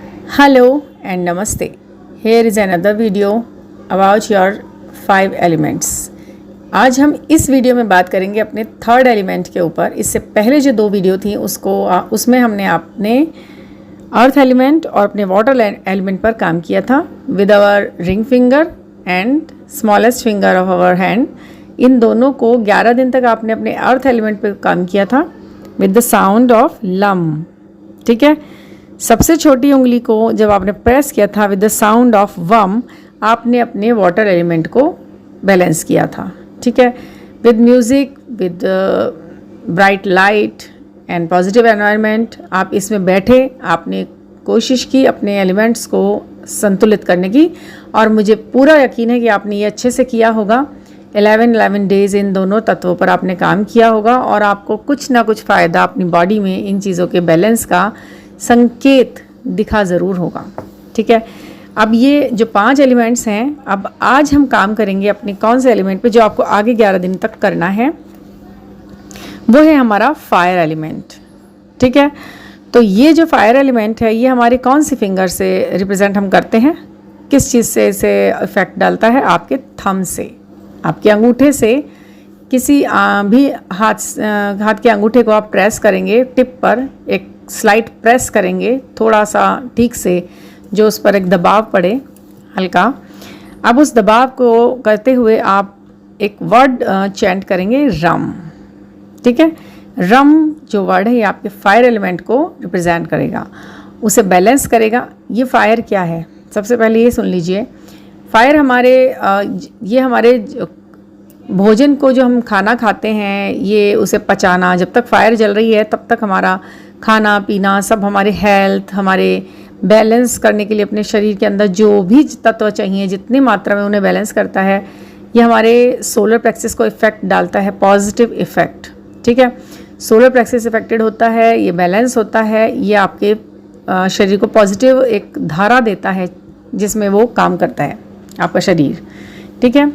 Hello and Namaste. Here is another video about your 5 elements. आज हम इस video में बात करेंगे अपने थर्ड एलिमेंट के ऊपर। इससे पहले जो 2 वीडियो थी उसमें हमने अपने अर्थ एलिमेंट और अपने वाटर एलिमेंट पर काम किया था with our ring finger and smallest finger of our hand. इन दोनों को 11 दिन तक आपने अपने अर्थ एलिमेंट पर काम किया था with the sound of lump. ठीक है, सबसे छोटी उंगली को जब आपने प्रेस किया था विद द साउंड ऑफ वम, आपने अपने वाटर एलिमेंट को बैलेंस किया था। ठीक है, with music, with bright light and positive environment आप इसमें बैठे, आपने कोशिश की अपने एलिमेंट्स को संतुलित करने की, और मुझे पूरा यकीन है कि आपने ये अच्छे से किया होगा। 11 डेज़ इन दोनों तत्वों पर आपने काम किया होगा और आपको कुछ ना कुछ फ़ायदा अपनी बॉडी में इन चीज़ों के बैलेंस का संकेत दिखा ज़रूर होगा। ठीक है, अब ये जो 5 एलिमेंट्स हैं, अब आज हम काम करेंगे अपने कौन से एलिमेंट पे जो आपको आगे 11 दिन तक करना है, वो है हमारा फायर एलिमेंट। ठीक है, तो ये जो फायर एलिमेंट है ये हमारी कौन सी फिंगर से रिप्रेजेंट हम करते हैं, किस चीज़ से इसे इफेक्ट डालता है? आपके थंब से, आपके अंगूठे से। किसी भी हाथ के अंगूठे को आप प्रेस करेंगे, टिप पर एक स्लाइड प्रेस करेंगे थोड़ा सा ठीक से, जो उस पर एक दबाव पड़े हल्का। अब उस दबाव को करते हुए आप एक वर्ड चैंट करेंगे, रम। ठीक है, रम जो वर्ड है ये आपके फायर एलिमेंट को रिप्रेजेंट करेगा, उसे बैलेंस करेगा। ये फायर क्या है, सबसे पहले ये सुन लीजिए। फायर ये हमारे भोजन को, जो हम खाना खाते हैं, ये उसे पचाना, जब तक फायर जल रही है तब तक हमारा खाना पीना सब, हमारे हेल्थ, हमारे बैलेंस करने के लिए अपने शरीर के अंदर जो भी तत्व चाहिए जितनी मात्रा में उन्हें बैलेंस करता है, ये हमारे सोलर प्लेक्सस को इफ़ेक्ट डालता है, पॉजिटिव इफ़ेक्ट। ठीक है, सोलर प्लेक्सस इफेक्टेड होता है, ये बैलेंस होता है, ये आपके शरीर को पॉजिटिव एक धारा देता है जिसमें वो काम करता है आपका शरीर। ठीक है,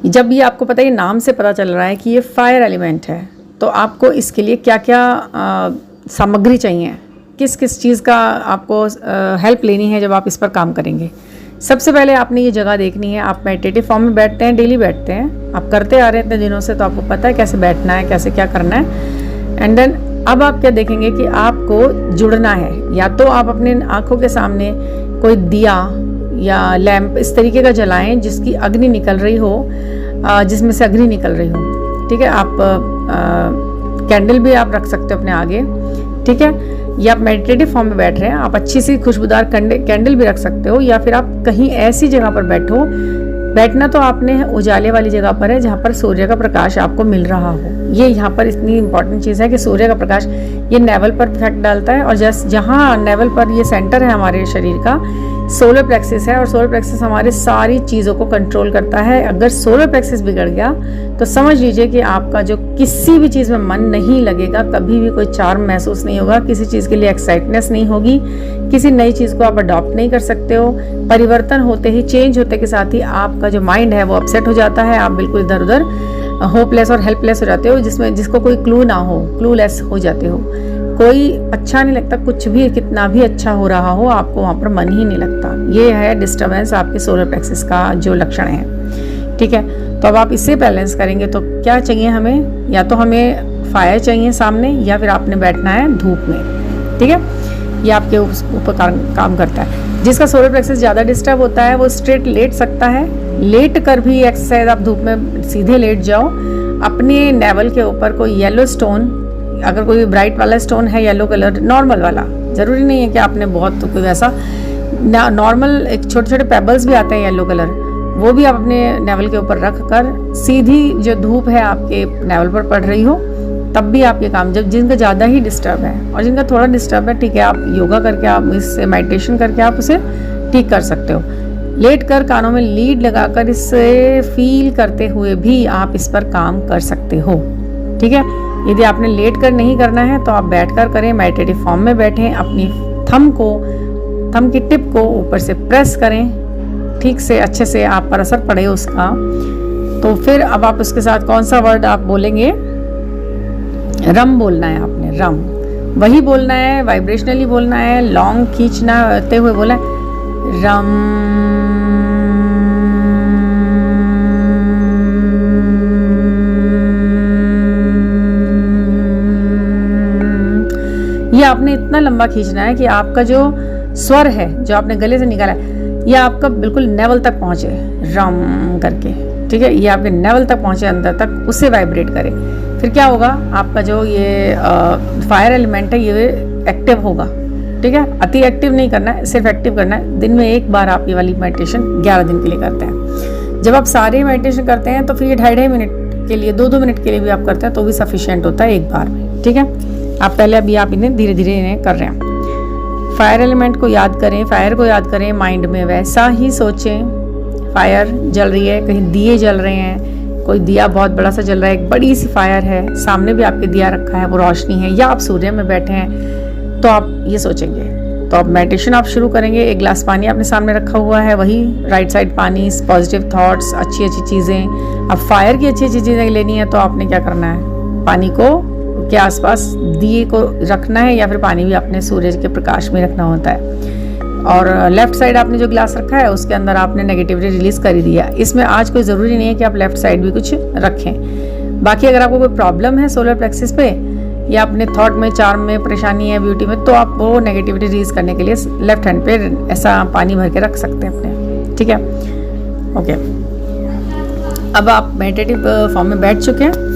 जब ये आपको पता है, ये नाम से पता चल रहा है कि ये फायर एलिमेंट है, तो आपको इसके लिए क्या क्या सामग्री चाहिए, किस किस चीज़ का आपको हेल्प लेनी है जब आप इस पर काम करेंगे। सबसे पहले आपने ये जगह देखनी है। आप मेडिटेटिव फॉर्म में बैठते हैं, डेली बैठते हैं, आप करते आ रहे हैं इतने दिनों से, तो आपको पता है कैसे बैठना है, कैसे क्या करना है। एंड देन अब आप क्या देखेंगे कि आपको जुड़ना है, या तो आप अपने आँखों के सामने कोई दिया या लैंप इस तरीके का जलाएं जिसकी अग्नि निकल रही हो, जिसमें से अग्नि निकल रही हो। ठीक है, आप कैंडल भी आप रख सकते हो अपने आगे। ठीक है, या आप मेडिटेटिव फॉर्म में बैठ रहे हैं, आप अच्छी सी खुशबूदार कैंडल भी रख सकते हो, या फिर आप कहीं ऐसी जगह पर बैठो। बैठना तो आपने उजाले वाली जगह पर है जहाँ पर सूर्य का प्रकाश आपको मिल रहा हो। ये यहाँ पर इतनी इंपॉर्टेंट चीज़ है कि सूर्य का प्रकाश ये नेवल पर इफेक्ट डालता है, और जहाँ नेवल पर ये सेंटर है हमारे शरीर का, सोलर प्लेक्सस है, और सोलर प्लेक्सस हमारे सारी चीज़ों को कंट्रोल करता है। अगर सोलर प्लेक्सस बिगड़ गया तो समझ लीजिए कि आपका जो किसी भी चीज़ में मन नहीं लगेगा, कभी भी कोई चार्म महसूस नहीं होगा, किसी चीज़ के लिए एक्साइटनेस नहीं होगी, किसी नई चीज़ को आप अडॉप्ट नहीं कर सकते हो। परिवर्तन होते ही, चेंज होते के साथ ही आपका जो माइंड है वो अपसेट हो जाता है, आप बिल्कुल इधर उधर होपलेस और हेल्पलेस हो जाते हो, जिसको कोई क्लू ना हो, क्लूलेस हो जाते हो। कोई अच्छा नहीं लगता, कुछ भी कितना भी अच्छा हो रहा हो, आपको वहाँ पर मन ही नहीं लगता। ये है डिस्टर्बेंस आपके सोलर प्लेक्सस का जो लक्षण है। ठीक है, तो अब आप इससे बैलेंस करेंगे तो क्या चाहिए हमें, या तो हमें फायर चाहिए सामने, या फिर आपने बैठना है धूप में। ठीक है, ये आपके ऊपर काम करता है। जिसका सोलर प्लेक्सस ज़्यादा डिस्टर्ब होता है वो स्ट्रेट लेट सकता है, लेट कर भी एक्सरसाइज, आप धूप में सीधे लेट जाओ। अपने नेवल के ऊपर कोई येलो स्टोन, अगर कोई ब्राइट वाला स्टोन है, येलो कलर, नॉर्मल वाला, ज़रूरी नहीं है कि आपने बहुत कोई वैसा, नॉर्मल एक छोटे छोटे पेबल्स भी आते हैं येलो कलर, वो भी आप अपने नेवल के ऊपर रख कर, सीधी जो धूप है आपके नेवल पर पड़ रही हो, तब भी आप ये काम, जब जिनका ज़्यादा ही डिस्टर्ब है और जिनका थोड़ा डिस्टर्ब है, ठीक है, आप योगा करके, आप इससे मेडिटेशन करके आप उसे ठीक कर सकते हो। लेट कर कानों में लीड लगाकर इसे फील करते हुए भी आप इस पर काम कर सकते हो। ठीक है, यदि आपने लेट कर नहीं करना है तो आप बैठकर करें, मेडिटेटिव फॉर्म में बैठें, अपनी थंब की टिप को ऊपर से प्रेस करें, ठीक से अच्छे से आप पर असर पड़े उसका। तो फिर अब आप उसके साथ कौन सा वर्ड आप बोलेंगे, रम बोलना है आपने, रम। वही बोलना है, वाइब्रेशनली बोलना है, लॉन्ग खींचते हुए बोला है रम। ये आपने इतना लंबा खींचना है कि आपका जो स्वर है जो आपने गले से निकाला है ये आपका बिल्कुल नेवल तक पहुंचे, रम करके, ठीक है। ये आपके नेवल तक पहुंचे, अंदर तक, उससे वाइब्रेट करे। फिर क्या होगा, आपका जो ये फायर एलिमेंट है ये एक्टिव होगा, ठीक है। अति एक्टिव नहीं करना है, सिर्फ एक्टिव करना है। दिन में एक बार आप ये वाली मेडिटेशन 11 दिन के लिए करते हैं। जब आप सारे मेडिटेशन करते हैं तो फिर ये 2.5 मिनट के लिए, 2-2 मिनट के लिए भी आप करते हैं तो भी सफिशिएंट होता है एक बार में, ठीक है। आप पहले अभी आप इन्हें धीरे धीरे इन्हें कर रहे हैं। फायर एलिमेंट को याद करें, फायर को याद करें, माइंड में वैसा ही सोचें। फायर जल रही है, कहीं दिए जल रहे हैं, कोई दिया बहुत बड़ा सा जल रहा है, एक बड़ी सी फायर है, सामने भी आपके दिया रखा है, वो रोशनी है, या आप सूर्य में बैठे हैं तो आप ये सोचेंगे। तो आप मेडिटेशन आप शुरू करेंगे। एक गिलास पानी आपने सामने रखा हुआ है, वही राइट साइड पानी, पॉजिटिव थॉट्स, अच्छी अच्छी चीज़ें। अब फायर की अच्छी अच्छी चीज़ें लेनी है तो आपने क्या करना है, पानी को के आसपास दिए को रखना है, या फिर पानी भी आपने सूरज के प्रकाश में रखना होता है। और लेफ्ट साइड आपने जो गिलास रखा है उसके अंदर आपने नेगेटिविटी रिलीज कर ही दिया। इसमें आज कोई ज़रूरी नहीं है कि आप लेफ्ट साइड भी कुछ रखें। बाकी अगर आपको कोई प्रॉब्लम है सोलर प्लेक्सिस पे या अपने थॉट में, चार्म में परेशानी है, ब्यूटी में, तो आप वो नेगेटिविटी रिलीज करने के लिए लेफ्ट हैंड पे ऐसा पानी भर के रख सकते हैं अपने, ठीक है। ओके, अब आप मेडिटेटिव फॉर्म में बैठ चुके हैं।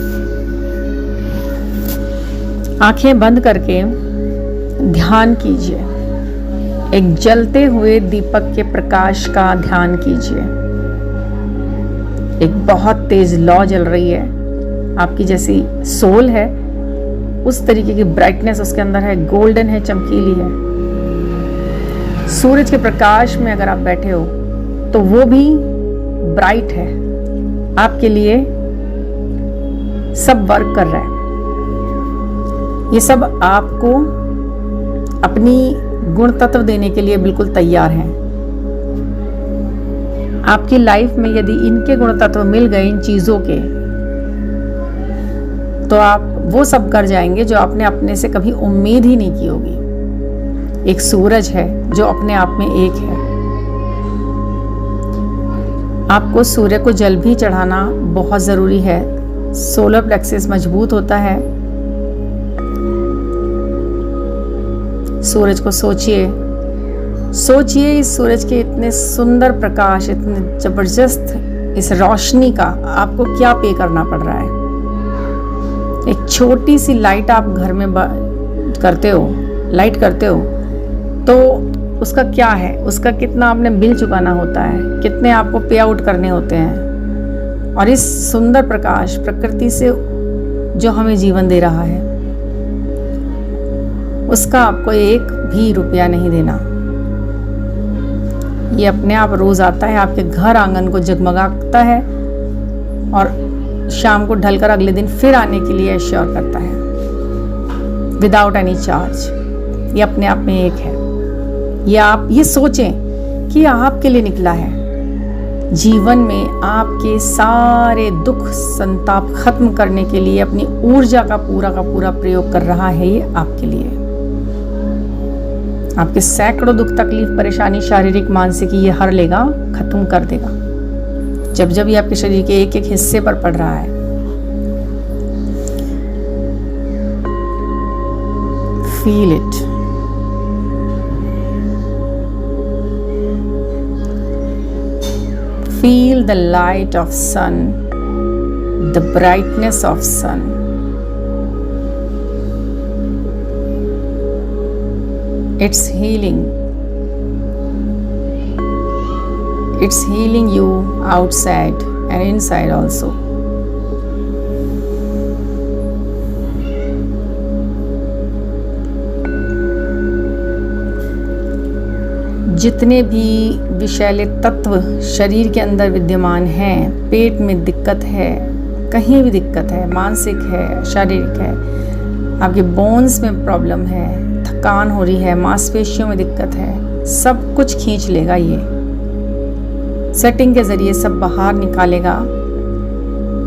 आंखें बंद करके ध्यान कीजिए। एक जलते हुए दीपक के प्रकाश का ध्यान कीजिए। एक बहुत तेज लौ जल रही है, आपकी जैसी सोल है उस तरीके की ब्राइटनेस उसके अंदर है, गोल्डन है, चमकीली है। सूरज के प्रकाश में अगर आप बैठे हो तो वो भी ब्राइट है, आपके लिए सब वर्क कर रहा है। ये सब आपको अपनी गुण तत्व देने के लिए बिल्कुल तैयार हैं। आपकी लाइफ में यदि इनके गुण तत्व मिल गए, इन चीजों के, तो आप वो सब कर जाएंगे जो आपने अपने से कभी उम्मीद ही नहीं की होगी। एक सूरज है जो अपने आप में एक है। आपको सूर्य को जल भी चढ़ाना बहुत जरूरी है। सोलर प्लेक्सिस मजबूत होता है। सूरज को सोचिए, सोचिए इस सूरज के इतने सुंदर प्रकाश, इतने जबरदस्त इस रोशनी का आपको क्या पे करना पड़ रहा है। एक छोटी सी लाइट आप घर में करते हो, लाइट करते हो, तो उसका क्या है, उसका कितना आपने बिल चुकाना होता है, कितने आपको पे आउट करने होते हैं। और इस सुंदर प्रकाश प्रकृति से जो हमें जीवन दे रहा है, उसका आपको एक भी रुपया नहीं देना। ये अपने आप रोज आता है, आपके घर आंगन को जगमगाता है और शाम को ढलकर अगले दिन फिर आने के लिए एश्योर करता है विदाउट एनी चार्ज। ये अपने आप में एक है। ये आप ये सोचें कि आपके लिए निकला है। जीवन में आपके सारे दुख संताप खत्म करने के लिए अपनी ऊर्जा का पूरा प्रयोग कर रहा है। ये आपके लिए, आपके सैकड़ों दुख तकलीफ परेशानी शारीरिक मानसिक ये हर लेगा, खत्म कर देगा। जब जब ये आपके शरीर के एक एक हिस्से पर पड़ रहा है, feel it. Feel the light of sun, the brightness of sun. It's healing. It's healing you outside and inside also. जितने भी विषैले तत्व शरीर के अंदर विद्यमान हैं, पेट में दिक्कत है, कहीं भी दिक्कत है, मानसिक है, शारीरिक है, आपके बोन्स में प्रॉब्लम है, थकान हो रही है, मांसपेशियों में दिक्कत है, सब कुछ खींच लेगा। ये सेटिंग के ज़रिए सब बाहर निकालेगा,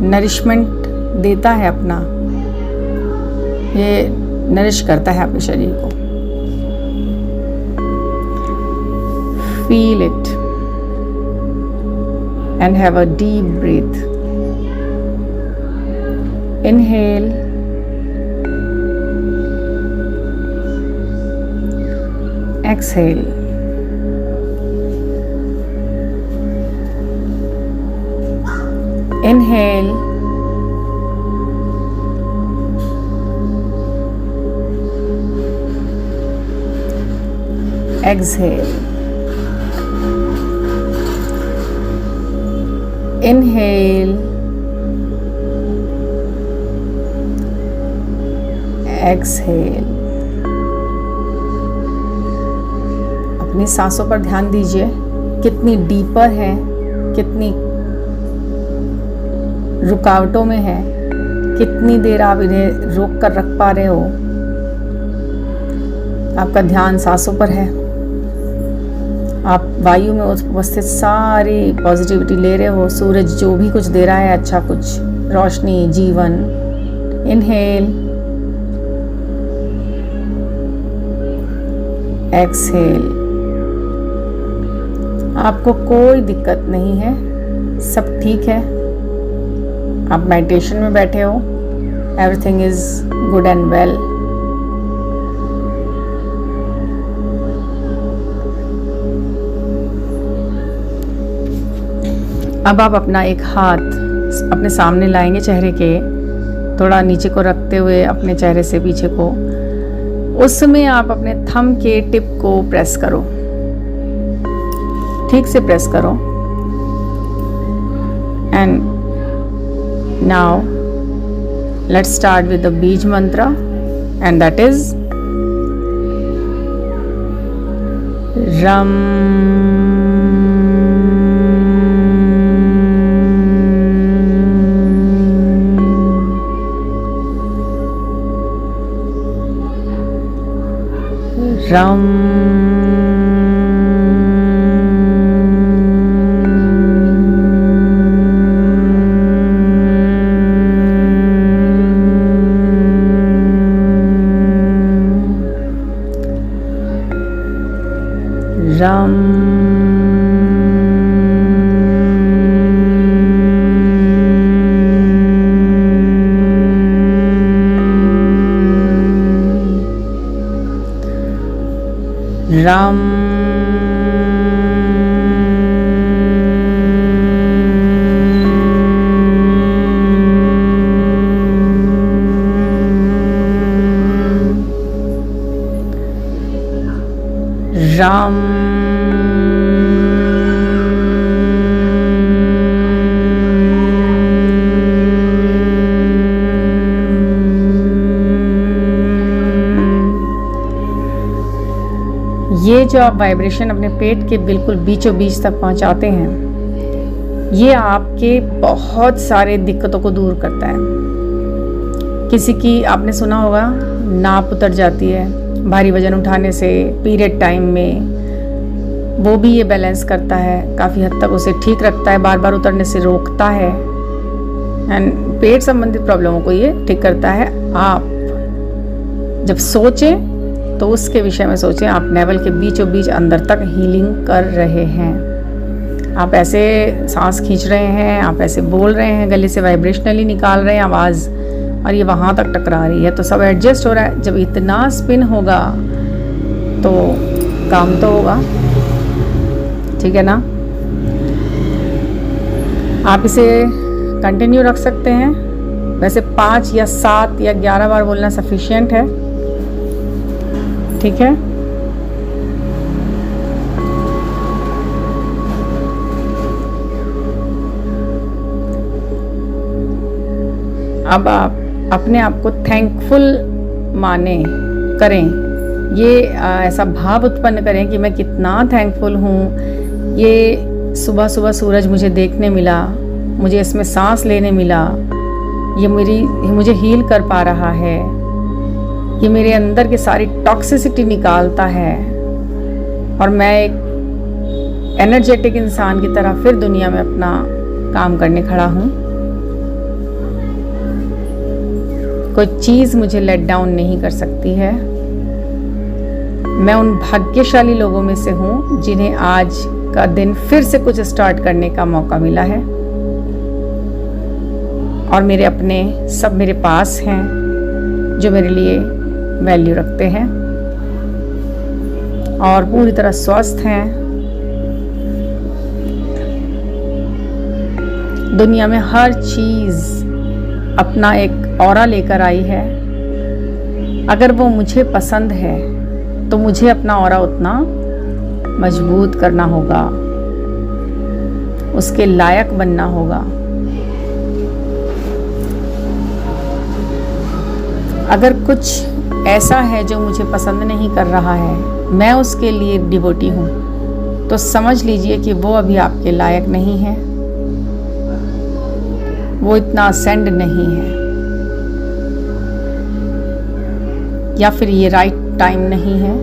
नरिशमेंट देता है अपना। ये नरिश करता है आपके शरीर को। Feel it and have a deep breath. Inhale, exhale. Inhale, exhale. Inhale, exhale. अपनी सांसों पर ध्यान दीजिए, कितनी डीपर है, कितनी रुकावटों में है, कितनी देर आप इन्हें रोक कर रख पा रहे हो। आपका ध्यान सांसों पर है। आप वायु में उपस्थित सारी पॉजिटिविटी ले रहे हो। सूरज जो भी कुछ दे रहा है, अच्छा कुछ, रोशनी, जीवन। Inhale, exhale. आपको कोई दिक्कत नहीं है, सब ठीक है। आप मेडिटेशन में बैठे हो, everything is good and well. अब आप अपना एक हाथ अपने सामने लाएंगे, चेहरे के थोड़ा नीचे को रखते हुए अपने चेहरे से पीछे को। उसमें आप अपने थंब के टिप को प्रेस करो, ठीक से प्रेस करो। And now let's start with the Bij mantra, and that is Ram Ram Ram Ram Ram ये जो आप वाइब्रेशन अपने पेट के बिल्कुल बीचों बीच तक पहुंचाते हैं, ये आपके बहुत सारे दिक्कतों को दूर करता है। किसी की आपने सुना होगा नाप उतर जाती है भारी वजन उठाने से, पीरियड टाइम में, वो भी ये बैलेंस करता है, काफ़ी हद तक उसे ठीक रखता है, बार बार उतरने से रोकता है। एंड पेट संबंधित प्रॉब्लमों को ये ठीक करता है। आप जब सोचें तो उसके विषय में सोचें, आप नेवल के बीचों बीच अंदर तक हीलिंग कर रहे हैं। आप ऐसे सांस खींच रहे हैं, आप ऐसे बोल रहे हैं, गले से वाइब्रेशनली निकाल रहे हैं आवाज़, और ये वहाँ तक टकरा रही है, तो सब एडजस्ट हो रहा है। जब इतना स्पिन होगा तो काम तो होगा, ठीक है ना। आप इसे कंटिन्यू रख सकते हैं। वैसे 5 या 7 या 11 बार बोलना सफिशिएंट है, ठीक है। अब आप अपने आप को थैंकफुल माने करें, ये ऐसा भाव उत्पन्न करें कि मैं कितना थैंकफुल हूँ। ये सुबह सुबह सूरज मुझे देखने मिला, मुझे इसमें सांस लेने मिला, ये मुझे हील कर पा रहा है, ये मेरे अंदर की सारी टॉक्सिसिटी निकालता है, और मैं एक एनर्जेटिक इंसान की तरह फिर दुनिया में अपना काम करने खड़ा हूँ। कोई चीज़ मुझे लेट डाउन नहीं कर सकती है। मैं उन भाग्यशाली लोगों में से हूँ जिन्हें आज का दिन फिर से कुछ स्टार्ट करने का मौका मिला है, और मेरे अपने सब मेरे पास हैं जो मेरे लिए वैल्यू रखते हैं और पूरी तरह स्वस्थ हैं। दुनिया में हर चीज़ अपना एक ऑरा लेकर आई है। अगर वो मुझे पसंद है तो मुझे अपना ऑरा उतना मजबूत करना होगा, उसके लायक बनना होगा। अगर कुछ ऐसा है जो मुझे पसंद नहीं कर रहा है, मैं उसके लिए डिवोटी हूँ, तो समझ लीजिए कि वो अभी आपके लायक नहीं है, वो इतना असेंड नहीं है, या फिर ये राइट टाइम नहीं है।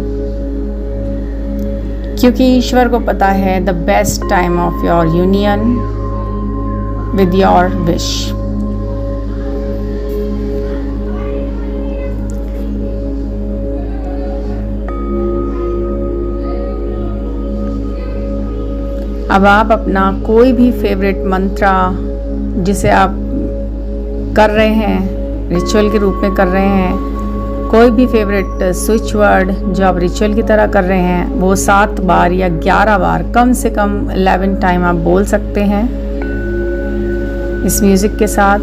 क्योंकि ईश्वर को पता है the best time of your union with your wish. अब आप अपना कोई भी फेवरेट मंत्रा जिसे आप कर रहे हैं, रिचुअल के रूप में कर रहे हैं, कोई भी फेवरेट स्विच वर्ड जो आप रिचुअल की तरह कर रहे हैं, वो 7 बार या 11 बार, कम से कम 11 टाइम आप बोल सकते हैं इस म्यूज़िक के साथ।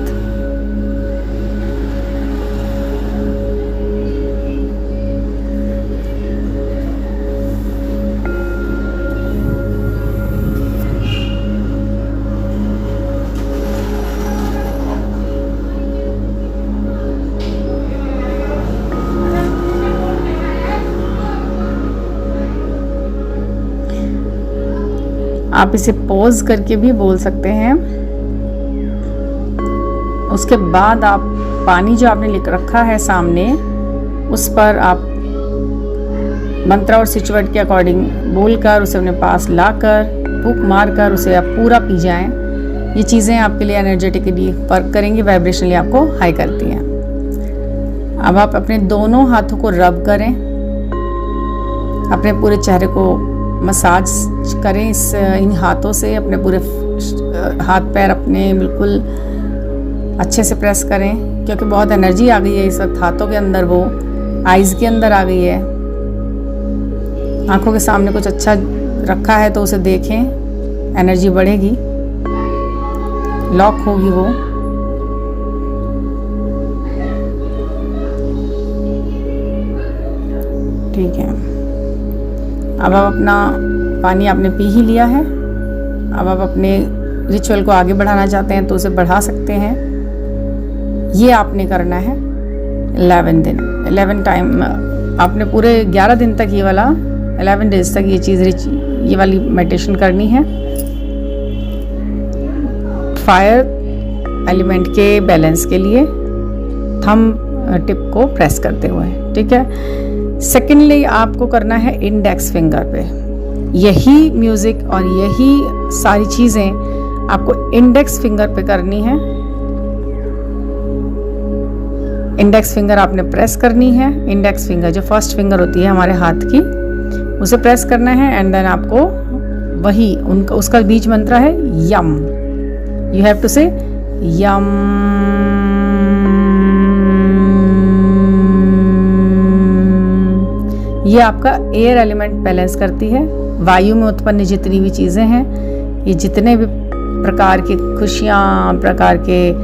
आप इसे पॉज करके भी बोल सकते हैं। उसके बाद आप पानी जो आपने लिख रखा है सामने, उस पर आप मंत्रा और स्विच वर्ड के अकॉर्डिंग बोलकर उसे अपने पास लाकर फूंक मारकर उसे आप पूरा पी जाएं। ये चीज़ें आपके लिए एनर्जेटिकली वर्क करेंगी, वाइब्रेशनली आपको हाई करती हैं। अब आप अपने दोनों हाथों को रब करें, अपने पूरे चेहरे को मसाज करें इन हाथों से। अपने पूरे हाथ पैर अपने बिल्कुल अच्छे से प्रेस करें, क्योंकि बहुत एनर्जी आ गई है इस वक्त हाथों के अंदर, वो आइज़ के अंदर आ गई है। आंखों के सामने कुछ अच्छा रखा है तो उसे देखें, एनर्जी बढ़ेगी, लॉक होगी वो। ठीक है, अब आप अपना पानी आपने पी ही लिया है। अब आप अपने रिचुअल को आगे बढ़ाना चाहते हैं तो उसे बढ़ा सकते हैं। ये आपने करना है 11 दिन, 11 टाइम। आपने पूरे 11 दिन तक ये वाला 11 डेज तक ये वाली मेडिटेशन करनी है, फायर एलिमेंट के बैलेंस के लिए थंब टिप को प्रेस करते हुए। ठीक है। सेकेंडली आपको करना है इंडेक्स फिंगर पे। यही म्यूज़िक और यही सारी चीज़ें आपको इंडेक्स फिंगर पे करनी है। इंडेक्स फिंगर आपने प्रेस करनी है। इंडेक्स फिंगर जो फर्स्ट फिंगर होती है हमारे हाथ की, उसे प्रेस करना है। एंड देन आपको वही उसका बीज मंत्र है यम। यू हैव टू से यम। ये आपका एयर एलिमेंट बैलेंस करती है। वायु में उत्पन्न जितनी भी चीज़ें हैं, ये जितने भी प्रकार की खुशियाँ, प्रकार के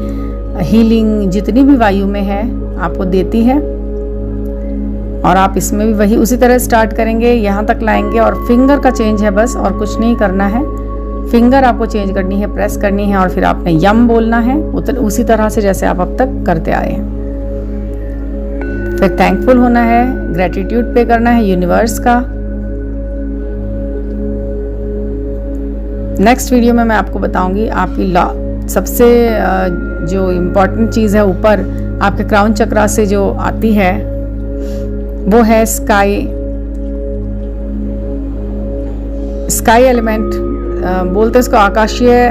हीलिंग जितनी भी वायु में है आपको देती है। और आप इसमें भी वही उसी तरह स्टार्ट करेंगे, यहाँ तक लाएंगे। और फिंगर का चेंज है बस, और कुछ नहीं करना है। फिंगर आपको चेंज करनी है, प्रेस करनी है, और फिर आपने यम बोलना है उसी तरह से जैसे आप अब तक करते आए हैं। फिर थैंकफुल होना है, ग्रेटिट्यूड पे करना है यूनिवर्स का। नेक्स्ट वीडियो में मैं आपको बताऊंगी आपकी सबसे जो इम्पोर्टेंट चीज़ है ऊपर आपके क्राउन चक्रा से जो आती है, वो है स्काई एलिमेंट। बोलते हैं इसको आकाशीय